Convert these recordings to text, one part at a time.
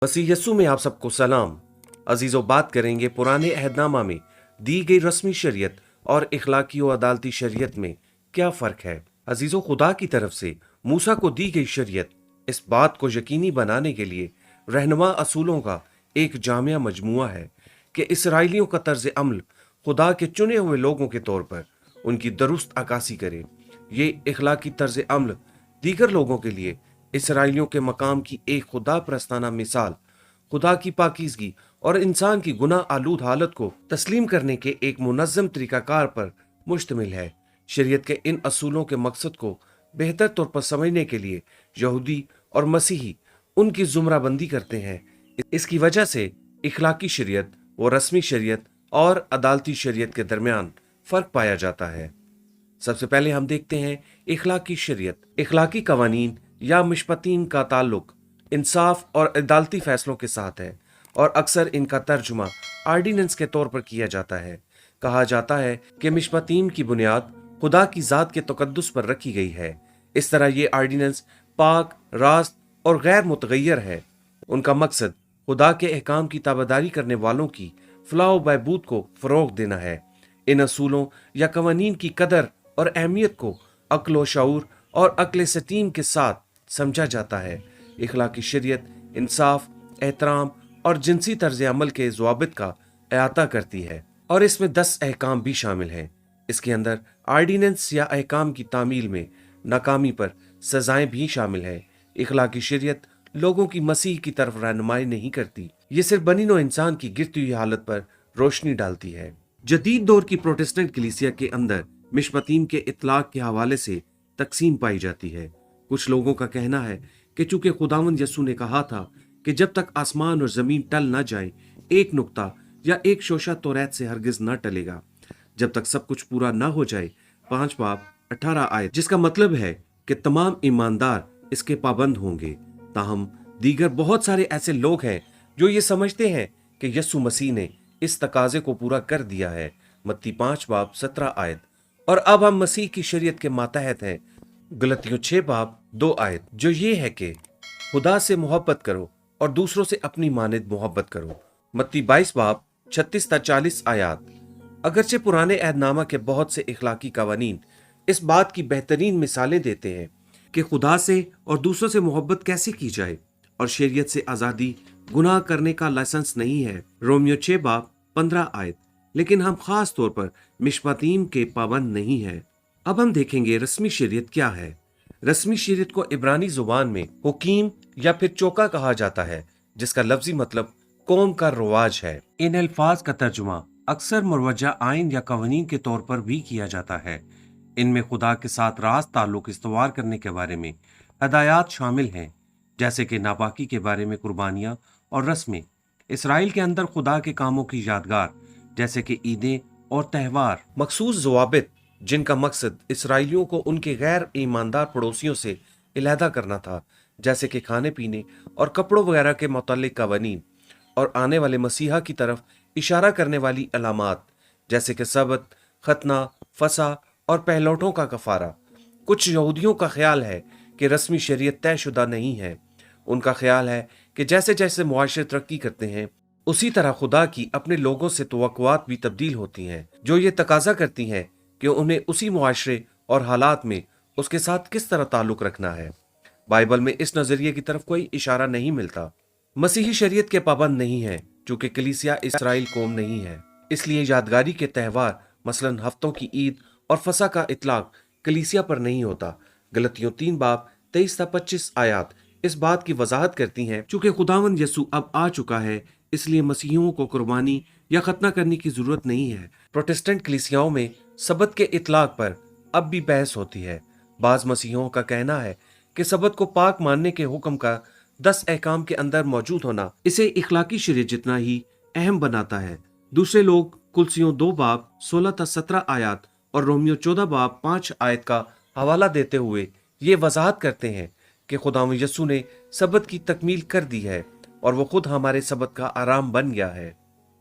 मसीह यस्सु में आप सबको सलाम। अजीजों, बात करेंगे पुराने अहदनामा में दी गई रस्मी शरीयत और इखलाकी और अदालती शरीयत में क्या फ़र्क है। अजीजों, खुदा की तरफ से मूसा को दी गई शरीयत इस बात को यकीनी बनाने के लिए रहनुमा असूलों का एक जामिया मजमुआ है कि इसराइलियों का तर्ज अमल खुदा के चुने हुए लोगों के तौर पर उनकी दुरुस्त अक्कासी करे। ये इखलाकी तर्ज अमल दीगर लोगों के लिए इसराइलियों के मकाम की एक खुदा प्रस्ताना मिसाल, खुदा की पाकीज़गी और इंसान की गुनाह आलूद हालत को तस्लीम करने के एक मुनज़्ज़म तरीक़ाकार पर मुश्तमिल है। शरीयत के इन असूलों के मकसद को बेहतर तौर पर समझने के लिए यहूदी और मसीही उनकी ज़ुमराबंदी करते हैं। इसकी वजह से इखलाकी शरीयत व रस्मी शरीयत और अदालती शरीयत के दरमियान फ़र्क पाया जाता है। सबसे पहले हम देखते हैं इखलाकी शरीयत। इखलाकी कवानीन या मिशपतीन का ताल्लुक इंसाफ और अदालती फैसलों के साथ है और अक्सर इनका तर्जुमा आर्डिनेंस के तौर पर किया जाता है। कहा जाता है कि मिशपतीन की बुनियाद खुदा की ज़ात के तकद्दुस पर रखी गई है। इस तरह ये आर्डिनेंस पाक, रास्त और गैर मुतगय्यर है। उनका मकसद खुदा के अहकाम की ताबेदारी करने वालों की फलाह व बहबूद को फ़रोग़ देना है। इन असूलों या कवानीन की कदर और अहमियत को अक्ल व शऊर और अक्ल सतीम के साथ समझा जाता है। इखलाकी शरीयत इंसाफ, एहतराम और जिनसी तर्ज अमल के ज़वाबित का अहाता करती है और इसमें 10 अहकाम भी शामिल हैं। इसके अंदर आर्डिनेंस या अहकाम की तामील में नाकामी पर सजाएं भी शामिल हैं। इखलाकी शरीयत लोगों की मसीह की तरफ रहनुमाई नहीं करती, ये सिर्फ बनी नौ इंसान की गिरती हुई हालत पर रोशनी डालती है। जदीद दौर की प्रोटेस्टेंट कलीसिया के अंदर मिशपतीन के इतलाक के हवाले से तकसीम पाई जाती है। कुछ लोगों का कहना है कि चूंकि खुदावंद यस्सु ने कहा था कि जब तक आसमान और जमीन टल न जाए, एक नुक्ता या एक शोशा तौरात से हरगिज न टलेगा जब तक सब कुछ पूरा न हो जाए। 5 बाब 18 आयत, जिसका मतलब है कि तमाम ईमानदार इसके पाबंद होंगे। ताहम दीगर बहुत सारे ऐसे लोग हैं जो ये समझते हैं कि यस्सु मसीह ने इस तकाजे को पूरा कर दिया है। मत्ती 5 बाब 17 आयत। और अब हम मसीह की शरीयत के मातहत हैं। गलतियों 6 बाब 2 आयत, जो ये है कि खुदा से मोहब्बत करो और दूसरों से अपनी मानिद मोहब्बत करो। मत्ती 22 बाब 36 ता 40 आयत। अगरचे पुराने अहदनामा के बहुत से इखलाकी कवानीन इस बात की बेहतरीन मिसालें देते हैं कि खुदा से और दूसरों से मोहब्बत कैसे की जाए और शरीयत से आज़ादी गुनाह करने का लाइसेंस नहीं है। रोमियो 6 बाब 15 आयत। लेकिन हम खास तौर पर मिशपतीन के पाबंद नहीं है। अब हम देखेंगे रस्मी शरीयत क्या है। रस्मी शरीयत को इब्रानी जुबान में हुकीम या फिर चौका कहा जाता है, जिसका लफ्जी मतलब कौम का रवाज है। इन अल्फाज का तर्जुमा अक्सर मुरवजा आइन या कवानीन के तौर पर भी किया जाता है। इनमें खुदा के साथ राज ताल्लुक इस्तवार करने के बारे में हदायत शामिल हैं, जैसे कि नापाकी के बारे में कुर्बानियाँ और रस्में। इसराइल के अंदर खुदा के कामों की यादगार जैसे कि ईदें और त्यौहार, मखसूस ज़वाबित जिनका मकसद इसराइलियों को उनके गैर ईमानदार पड़ोसियों से अलहदा करना था, जैसे कि खाने पीने और कपड़ों वगैरह के मुतालिक कवानीन, और आने वाले मसीहा की तरफ इशारा करने वाली अलामात जैसे कि सबत, खतना, फसा और पहलौठों का कफारा। कुछ यहूदियों का ख्याल है कि रस्मी शरीयत तयशुदा नहीं है। उनका ख्याल है कि जैसे जैसे मुआशरे तरक्की करते हैं, उसी तरह खुदा की अपने लोगों से तवक्कुआत भी तब्दील होती हैं, जो ये तकाजा करती हैं कि उन्हें उसी मुआशरे और हालात में उसके साथ किस तरह ताल्लुक रखना है। बाइबल में इस नजरिए की तरफ कोई इशारा नहीं मिलता। मसीही शरीयत के पाबंद नहीं है, चूंकि कलीसिया इसराइल कौम नहीं है, इसलिए यादगारी के त्यौहार मसलन हफ्तों की ईद और फसा का इतलाक कलीसिया पर नहीं होता। गलतियों 3 बाब 23 ता 25 आयत इस बात की वजाहत करती हैं, चूंकि खुदावंद यस्सु अब आ चुका है, इसलिए मसीहियों को कुर्बानी या खतना करने की जरूरत नहीं है। प्रोटेस्टेंट कलीसियाओं में सबत के इतलाक पर अब भी बहस होती है। बाज मसीहियों का कहना है कि सबत को पाक मानने के हुक्म का 10 अहकाम के अंदर मौजूद होना इसे इखलाकी शरीयत जितना ही अहम बनाता है। दूसरे लोग कुलसियों 2 बाब 16 ता 17 आयत और रोमियो 14 बाब 5 आयत का हवाला देते हुए ये वजाहत करते हैं कि खुदावंद यस्सु ने सबत की तकमील कर दी है और वो खुद हमारे सबत का आराम बन गया है।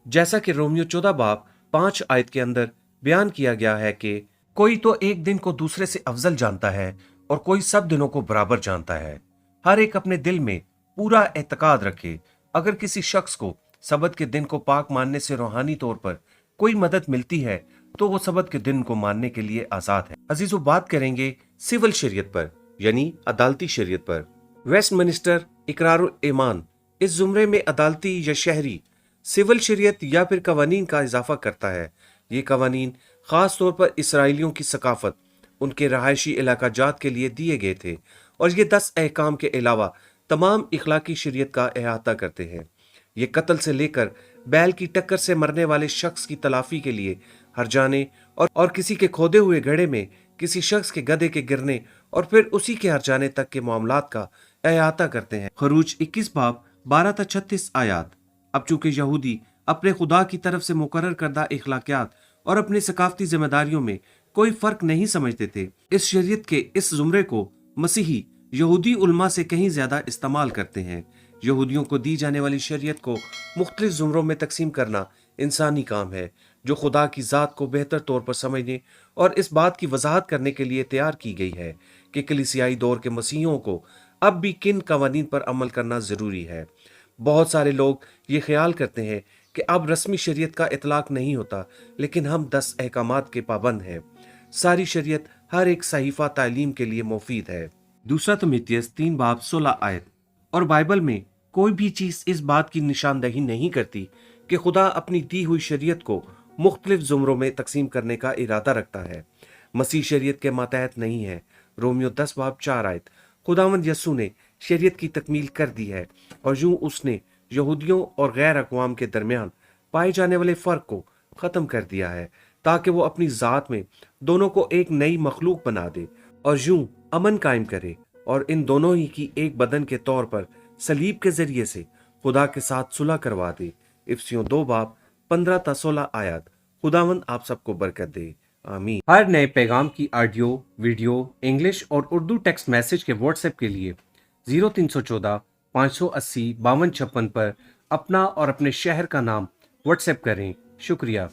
जैसा कि रोमियो 14 बाब 5 आयत के अंदर बयान किया गया है कि कोई तो एक दिन को दूसरे से अफजल जानता है और कोई सब दिनों को बराबर जानता है। हर एक अपने दिल में पूरा एतकाद रखे अगर किसी शख्स को सबत के दिन को पाक मानने से रूहानी तौर पर कोई मदद मिलती है तो वो सबत के दिन को मानने के लिए आजाद है। अजीजों, बात करेंगे सिविल शरीयत पर, यानी अदालती शरीयत पर। वेस्टमिनिस्टर इकरारुल ईमान इस जुमरे में अदालती या शहरी सिविल शरीयत या फिर कवानीन का इजाफा करता है। ये कवानीन खास तौर पर इसराइलियों की सकाफत, उनके रहायशी इलाका जात के लिए दिए गए थे, और ये 10 अहकाम के अलावा तमाम इखलाकी शरीयत का अहाता करते हैं। ये कत्ल से लेकर बैल की टक्कर से मरने वाले शख्स की तलाफी के लिए हरजाने और किसी के खोदे हुए घड़े में किसी शख्स के गधे के गिरने और फिर उसी के हरजाने तक के मामलात का अहाता करते हैं। खरूज 21 बाब 12 ta 36 आयात। अब चूंकि यहूदी अपने खुदा की तरफ से मुकर्रर करदा इखलाकियात और अपनी सकाफती जिम्मेदारियों में कोई फर्क नहीं समझते थे, इस शरीयत के इस जुमरे को मसीही यहूदी उलमा से कहीं ज्यादा इस्तेमाल करते हैं। यहूदियों को दी जाने वाली शरीयत को मुख्तलिफ जुमरों में तकसीम करना इंसानी काम है, जो खुदा की ज़ात को बेहतर तौर पर समझने और इस बात की वजाहत करने के लिए तैयार की गई है कि कलीसियाई दौर के मसीहियों को अब भी किन कवानीन पर अमल करना ज़रूरी है। बहुत सारे लोग ये ख्याल करते हैं कि अब रस्मी शरीयत का इतलाक नहीं होता, लेकिन हम 10 अहकामात के पाबंद हैं। सारी शरीयत हर एक सहीफा तालीम के लिए मुफीद है। दूसरा तिमुथियुस 3 बाब 16 आयत। और बाइबल में कोई भी चीज इस बात की निशानदही नहीं करती कि खुदा अपनी दी हुई शरीयत को मुख्तलिफ जुमरों में तकसीम करने का इरादा रखता है। मसीह शरीयत के मातहत नहीं है। रोमियो 10 बाब 4 आयत। खुदावंद यसू ने शरीयत की तकमील कर दी है और यूं उसने यहूदियों और गैर अक़वाम के दरमियान पाए जाने वाले फ़र्क को ख़त्म कर दिया है, ताकि वो अपनी ज़ात में दोनों को एक नई मखलूक बना दे और यूं अमन कायम करे और इन दोनों ही की एक बदन के तौर पर सलीब के जरिए से खुदा के साथ सुलह करवा दे। इफसियों 2 बाब 15 ta 16 आयत। खुदावंद आप सबको बरकत दे, आमीन। हर नए पैगाम की ऑडियो, वीडियो, इंग्लिश और उर्दू टेक्स्ट मैसेज के व्हाट्सएप के लिए 0314 580 5256 पर अपना और अपने शहर का नाम व्हाट्सएप करें। शुक्रिया।